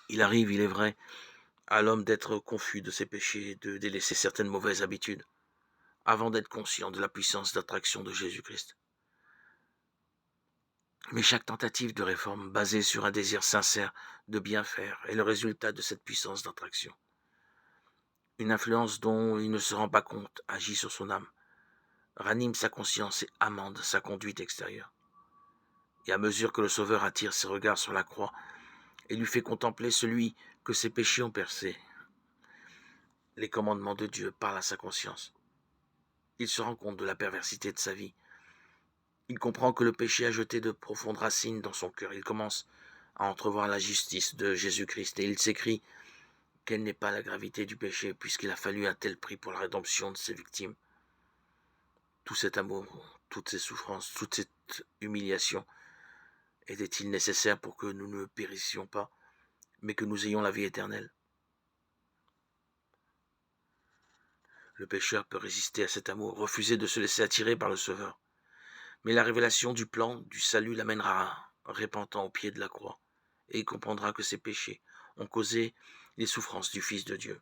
Il arrive, il est vrai, à l'homme d'être confus de ses péchés, de délaisser certaines mauvaises habitudes, avant d'être conscient de la puissance d'attraction de Jésus-Christ. Mais chaque tentative de réforme basée sur un désir sincère de bien faire est le résultat de cette puissance d'attraction. Une influence dont il ne se rend pas compte agit sur son âme, ranime sa conscience et amende sa conduite extérieure. Et à mesure que le Sauveur attire ses regards sur la croix et lui fait contempler celui que ses péchés ont percé, les commandements de Dieu parlent à sa conscience. Il se rend compte de la perversité de sa vie. Il comprend que le péché a jeté de profondes racines dans son cœur. Il commence à entrevoir la justice de Jésus-Christ et il s'écrie quelle n'est pas la gravité du péché puisqu'il a fallu un tel prix pour la rédemption de ses victimes. Tout cet amour, toutes ces souffrances, toute cette humiliation était-il nécessaire pour que nous ne périssions pas, mais que nous ayons la vie éternelle? Le pécheur peut résister à cet amour, refuser de se laisser attirer par le Sauveur. Mais la révélation du plan du salut l'amènera repentant au pied de la croix, et il comprendra que ses péchés ont causé les souffrances du Fils de Dieu.